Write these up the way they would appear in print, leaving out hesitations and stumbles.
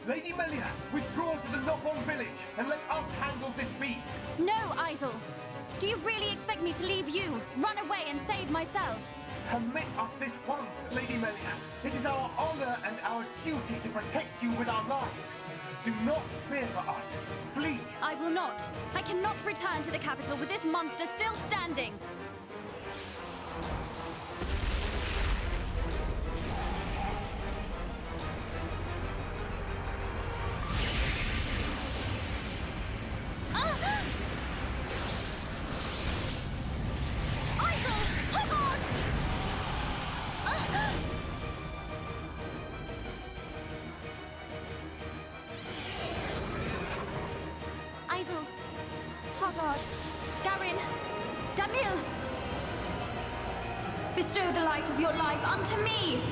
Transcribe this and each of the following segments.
Lady Melia, withdraw to the Nopon village and let us handle this beast! No, Isel! Do you really expect me to leave you, run away and save myself? Permit us this once, Lady Melia. It is our honor and our duty to protect you with our lives. Do not fear for us. Flee! I will not. I cannot return to the capital with this monster still standing. Bestow the light of your life unto me!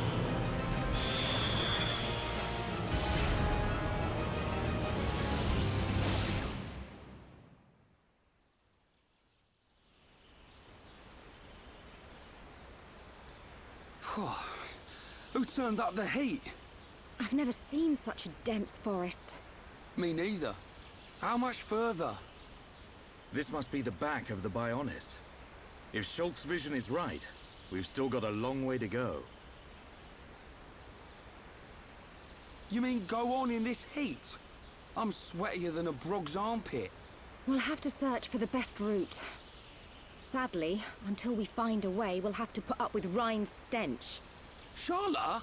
Who turned up the heat? I've never seen such a dense forest. Me neither. How much further? This must be the back of the Bionis. If Shulk's vision is right, we've still got a long way to go. You mean go on in this heat? I'm sweatier than a brog's armpit. We'll have to search for the best route. Sadly, until we find a way, we'll have to put up with Rhine's stench. Charlotte?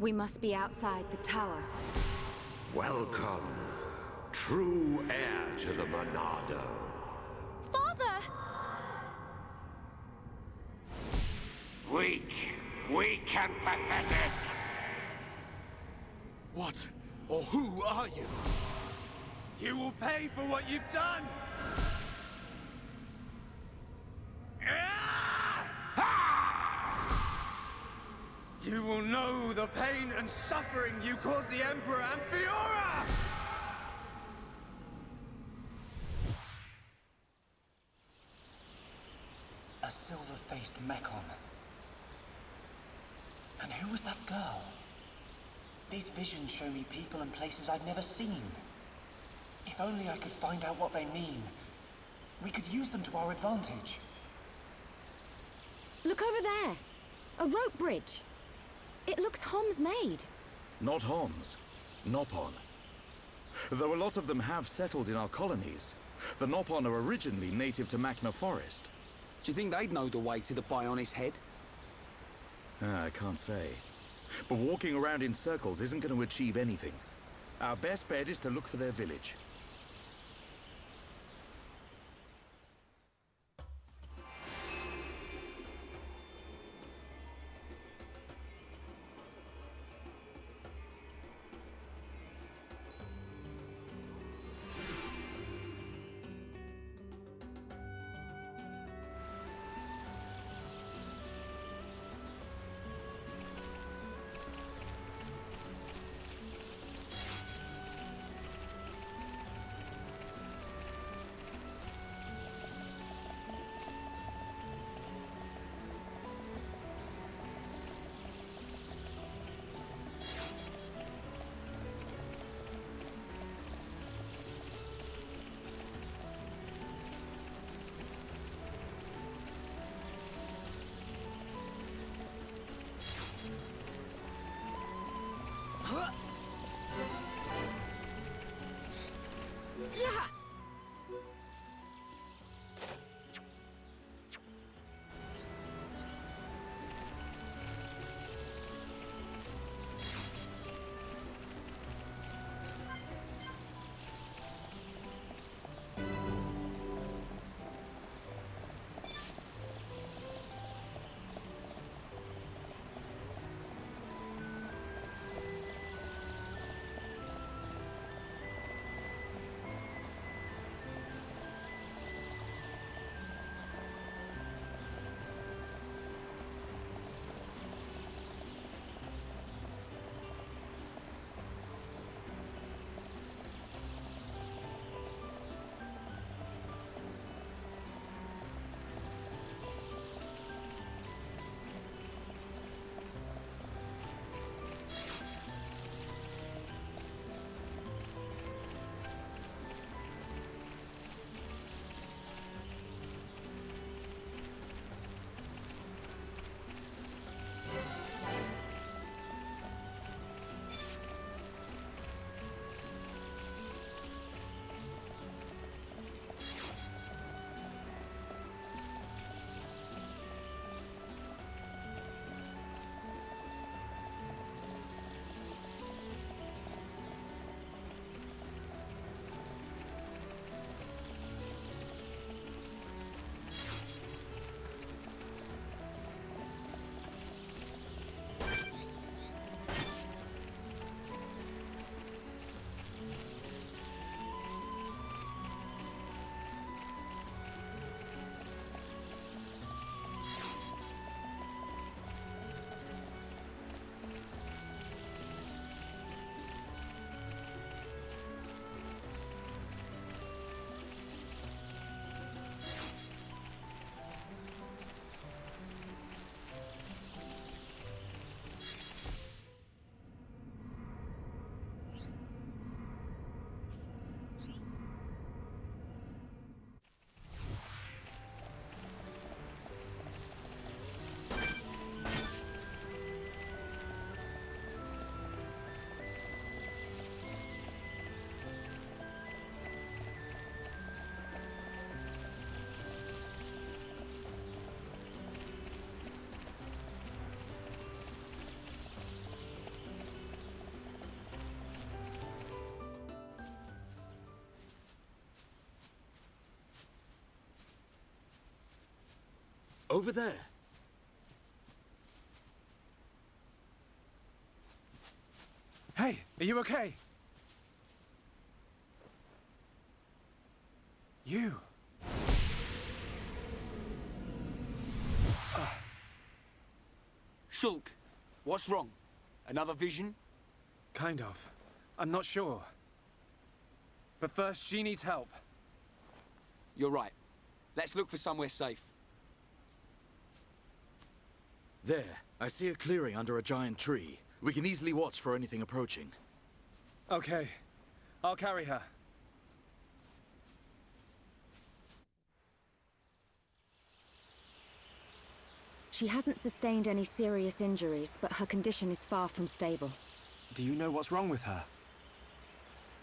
We must be outside the tower. Welcome, true heir to the Monado. Father! Weak and pathetic. What or who are you? You will pay for what you've done! You will know the pain and suffering you caused the Emperor and Fiora! A silver-faced Mekon. And who was that girl? These visions show me people and places I've never seen. If only I could find out what they mean. We could use them to our advantage. Look over there! A rope bridge. It looks Hom's made. Not Homs. Nopon. Though a lot of them have settled in our colonies, the Nopon are originally native to Makna Forest. Do you think they'd know the way to the Bionis head? I can't say. But walking around in circles isn't going to achieve anything. Our best bet is to look for their village. Over there. Hey, are you okay? You. Shulk, what's wrong? Another vision? Kind of. I'm not sure. But first, she needs help. You're right. Let's look for somewhere safe. There. I see a clearing under a giant tree. We can easily watch for anything approaching. Okay. I'll carry her. She hasn't sustained any serious injuries, but her condition is far from stable. Do you know what's wrong with her?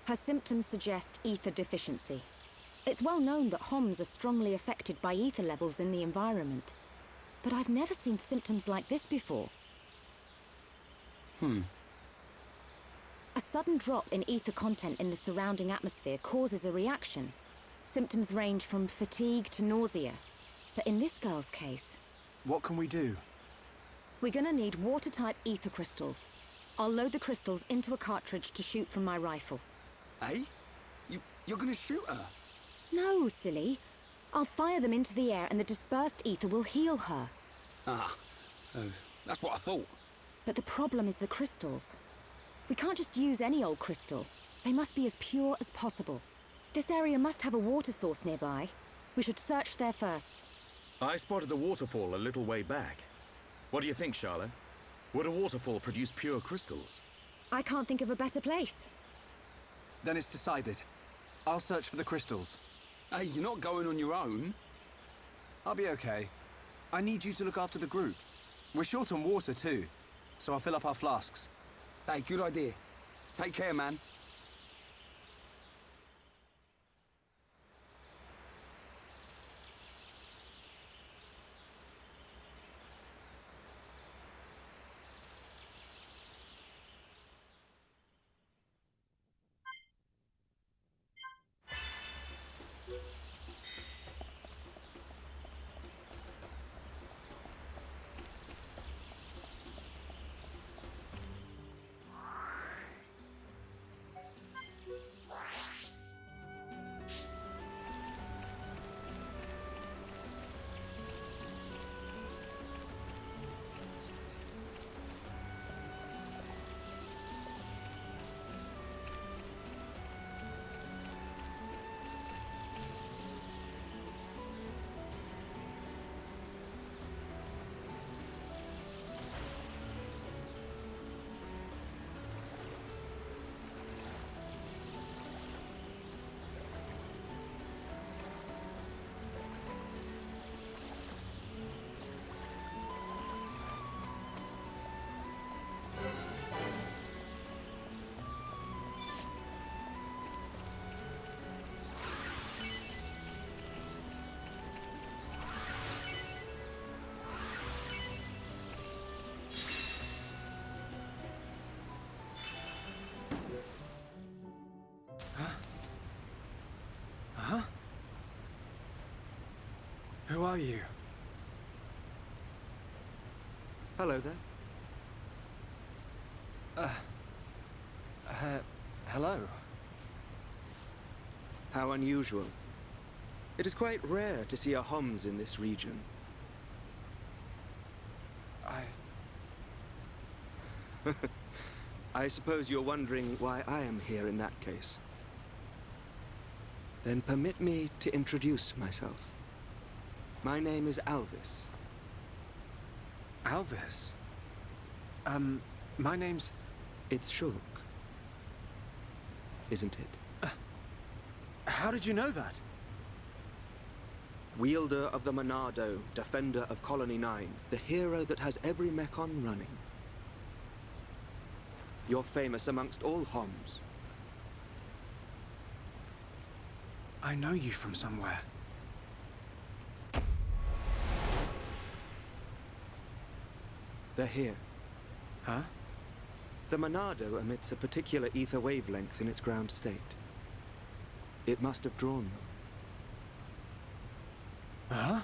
Her symptoms suggest ether deficiency. It's well known that Homs are strongly affected by ether levels in the environment. But I've never seen symptoms like this before. A sudden drop in ether content in the surrounding atmosphere causes a reaction. Symptoms range from fatigue to nausea. But in this girl's case... What can we do? We're gonna need water-type ether crystals. I'll load the crystals into a cartridge to shoot from my rifle. Eh? You're gonna shoot her? No, silly. I'll fire them into the air and the dispersed ether will heal her. That's what I thought. But the problem is the crystals. We can't just use any old crystal. They must be as pure as possible. This area must have a water source nearby. We should search there first. I spotted a waterfall a little way back. What do you think, Charlotte? Would a waterfall produce pure crystals? I can't think of a better place. Then it's decided. I'll search for the crystals. Hey, you're not going on your own. I'll be okay. I need you to look after the group. We're short on water too, so I'll fill up our flasks. Hey, good idea. Take care, man. Who are you? Hello there. Hello. How unusual. It is quite rare to see a Homs in this region. I suppose you're wondering why I am here in that case. Then permit me to introduce myself. My name is Alvis. Alvis? My name's... It's Shulk. Isn't it? How did you know that? Wielder of the Monado, defender of Colony 9, the hero that has every mechon running. You're famous amongst all Homs. I know you from somewhere. They're here. Huh? The Monado emits a particular ether wavelength in its ground state. It must have drawn them. Huh?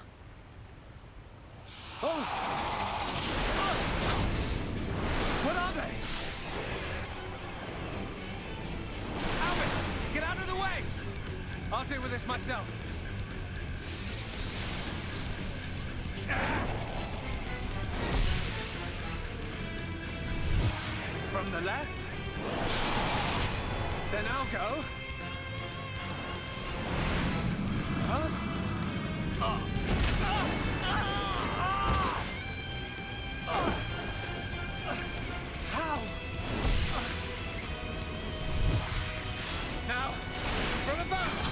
fix myself. From the left? Then I'll go. Huh? How? Now, from above!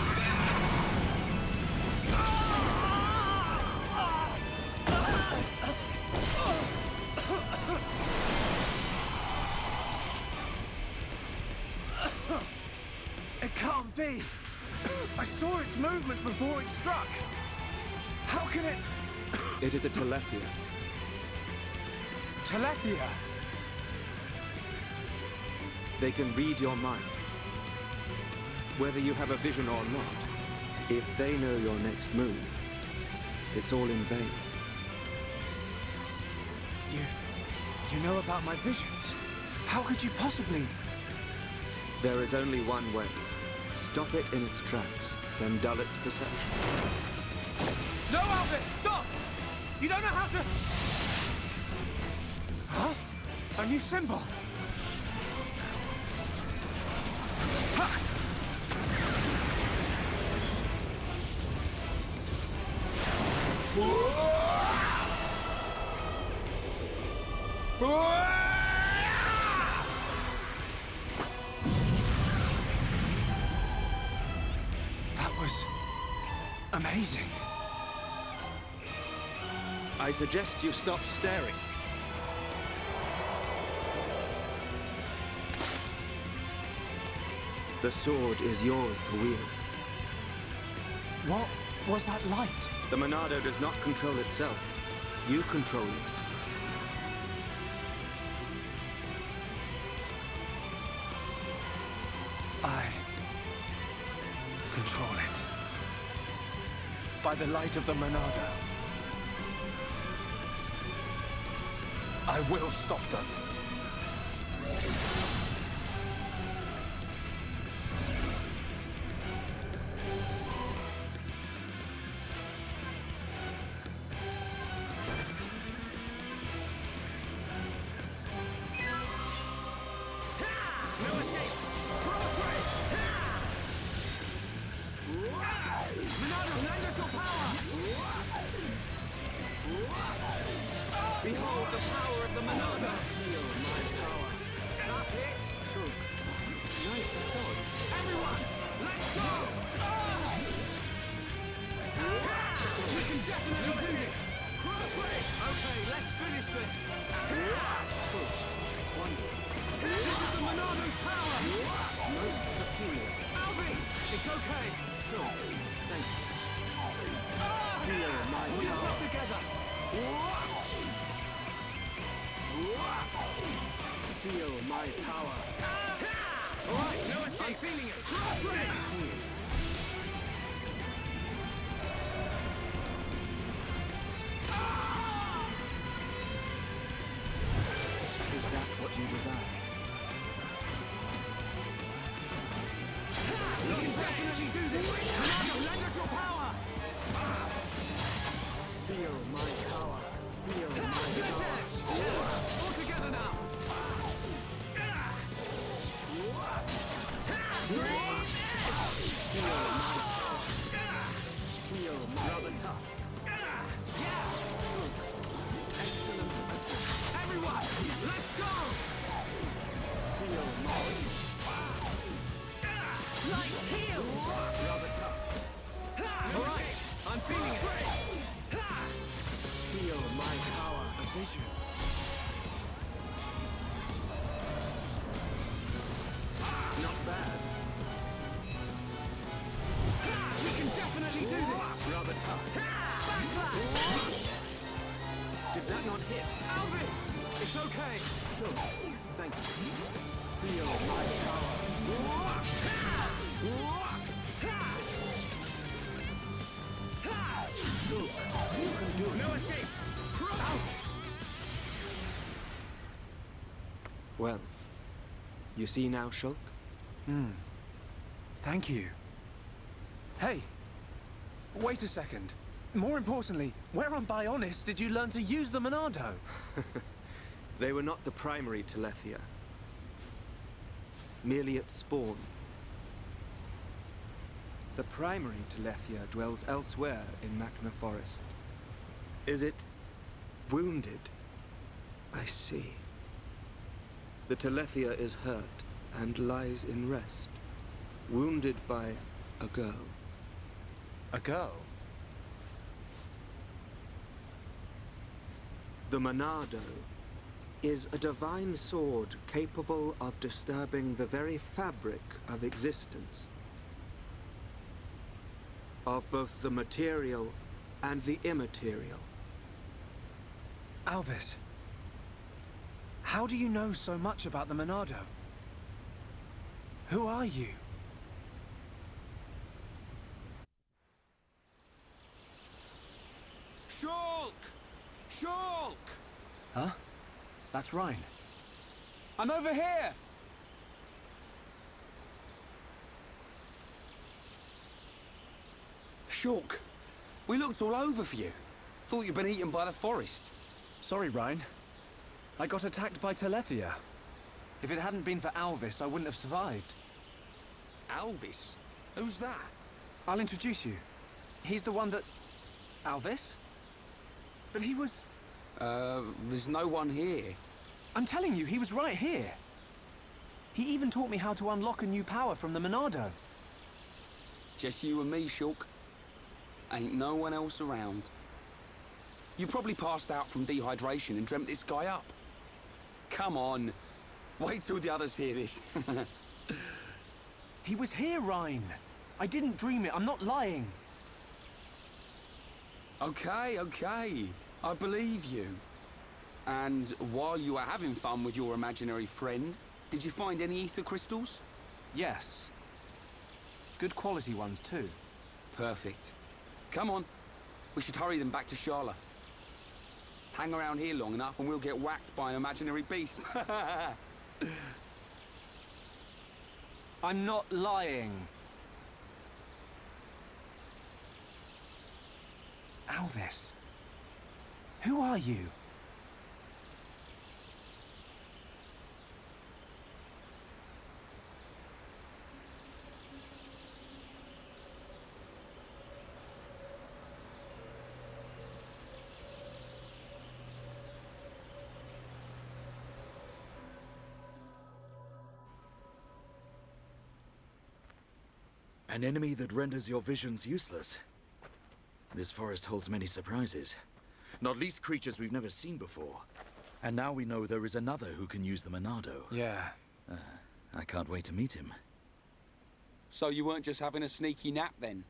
It can't be! I saw its movements before it struck! How can it... It is a telephia. Telephia? They can read your mind. Whether you have a vision or not, if they know your next move, it's all in vain. You know about my visions? How could you possibly... There is only one way. Stop it in its tracks, then dull its perception. No, Albert! Stop! You don't know how to... Huh? A new symbol? Ha! That was... amazing. I suggest you stop staring. The sword is yours to wield. What was that light? The Monado does not control itself. You control it. I control it. By the light of the Monado. I will stop them. Behold the power of the Monado! Feel my power. That's it! True. Nice dodge. Everyone, let's go! We can definitely do this! Crossway! Okay, let's finish this! Wonderful. This is the Monado's power! Most peculiar. Alvis! It's okay! Sure. Thank you. Feel my power. Pull yourself together! Feel my power. Alright, no escape. I'm feeling it. I see it. Is that what you desire? You can definitely do this! Monado, lend us your power! Feel my power. Feel my power. All together now! Feel rather tough. Excellent attack. Everyone, let's go! Feel my light heal! Rather tough. Alright, I'm feeling it. Feel my power. A vision. Not bad. We can definitely do this! Rather tough. Backslash! Did that not hit? Alvis! It's okay! Sure. Thank you. Feel my power. Sure. You can do it. No escape! Alvis! Well, you see now, Shulk? Thank you. Hey, Wait a second. More importantly, where on Bionis did you learn to use the Monado? They were not the primary Telethia. Merely its spawn. The primary Telethia dwells elsewhere in Makna Forest. Is it wounded? I see. The Telethia is hurt and lies in rest, wounded by a girl. A girl? The Monado is a divine sword capable of disturbing the very fabric of existence. Of both the material and the immaterial. Alvis, how do you know so much about the Monado? Who are you? Shulk! Shulk! Huh? That's Rhine. I'm over here! Shulk, we looked all over for you. Thought you'd been eaten by the forest. Sorry, Rhine. I got attacked by Telethia. If it hadn't been for Alvis, I wouldn't have survived. Alvis? Who's that? I'll introduce you. He's the one that... Alvis? But he was... There's no one here. I'm telling you, he was right here. He even taught me how to unlock a new power from the Monado. Just you and me, Shulk. Ain't no one else around. You probably passed out from dehydration and dreamt this guy up. Come on. Wait till the others hear this. He was here, Rhine. I didn't dream it. I'm not lying. Okay, okay. I believe you. And while you were having fun with your imaginary friend, did you find any ether crystals? Yes. Good quality ones, too. Perfect. Come on. We should hurry them back to Shala. Hang around here long enough and we'll get whacked by an imaginary beast. I'm not lying. Alvis, who are you? An enemy that renders your visions useless. This forest holds many surprises. Not least creatures we've never seen before. And now we know there is another who can use the Monado. Yeah. I can't wait to meet him. So you weren't just having a sneaky nap then?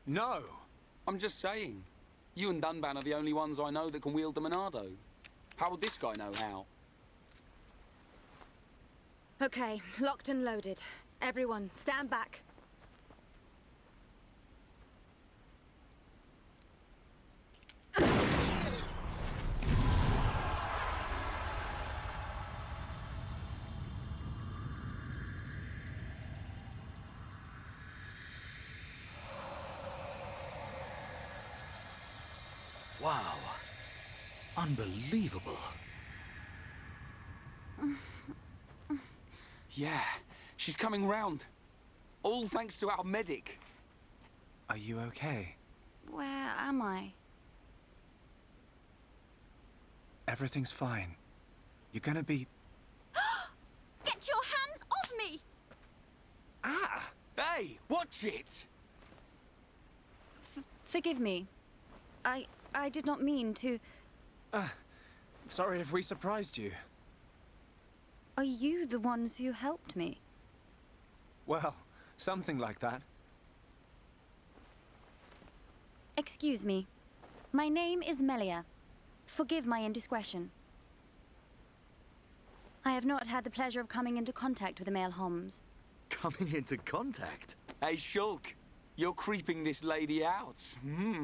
No. I'm just saying. You and Dunban are the only ones I know that can wield the Monado. How would this guy know how? Okay, locked and loaded. Everyone, stand back. Wow. Unbelievable. Yeah, she's coming round. All thanks to our medic. Are you okay? Where am I? Everything's fine. You're gonna be... Get your hands off me! Ah! Hey, watch it! Forgive me. I did not mean to... Sorry if we surprised you. Are you the ones who helped me? Well, something like that. Excuse me. My name is Melia. Forgive my indiscretion. I have not had the pleasure of coming into contact with the male Homs. Coming into contact? Hey, Shulk, you're creeping this lady out.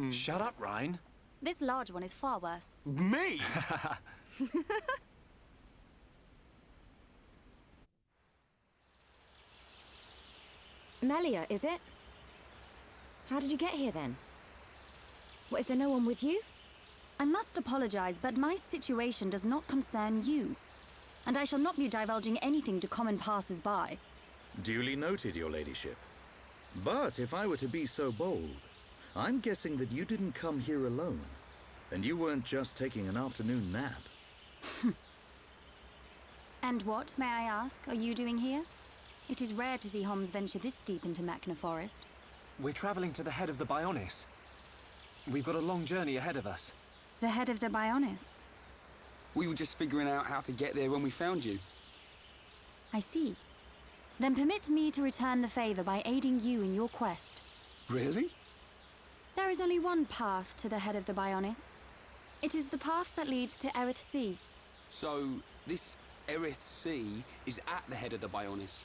Shut up, Rhine. This large one is far worse. Me? Melia, is it? How did you get here then? What, is there no one with you? I must apologize, but my situation does not concern you. And I shall not be divulging anything to common passers-by. Duly noted, your ladyship. But if I were to be so bold, I'm guessing that you didn't come here alone. And you weren't just taking an afternoon nap. And what, may I ask, are you doing here? It is rare to see Homs venture this deep into Makna Forest. We're traveling to the head of the Bionis. We've got a long journey ahead of us. The head of the Bionis? We were just figuring out how to get there when we found you. I see. Then permit me to return the favor by aiding you in your quest. Really? There is only one path to the head of the Bionis. It is the path that leads to Erith Sea. So, this Erith Sea is at the head of the Bionis.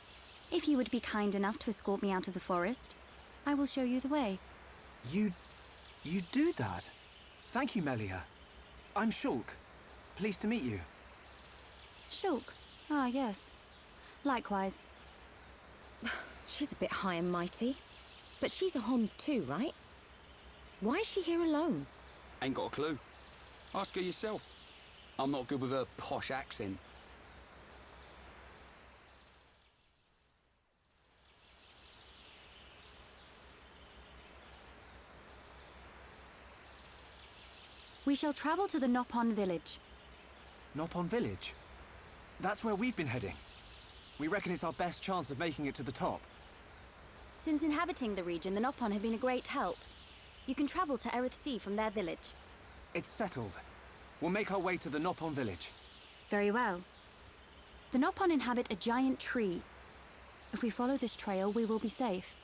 If you would be kind enough to escort me out of the forest, I will show you the way. You do that? Thank you, Melia. I'm Shulk. Pleased to meet you. Shulk? Ah, yes. Likewise. She's a bit high and mighty. But she's a Homs too, right? Why is she here alone? Ain't got a clue. Ask her yourself. I'm not good with her posh accent. We shall travel to the Nopon village. Nopon village? That's where we've been heading. We reckon it's our best chance of making it to the top. Since inhabiting the region, the Nopon have been a great help. You can travel to Erith Sea from their village. It's settled. We'll make our way to the Nopon village. Very well. The Nopon inhabit a giant tree. If we follow this trail, we will be safe.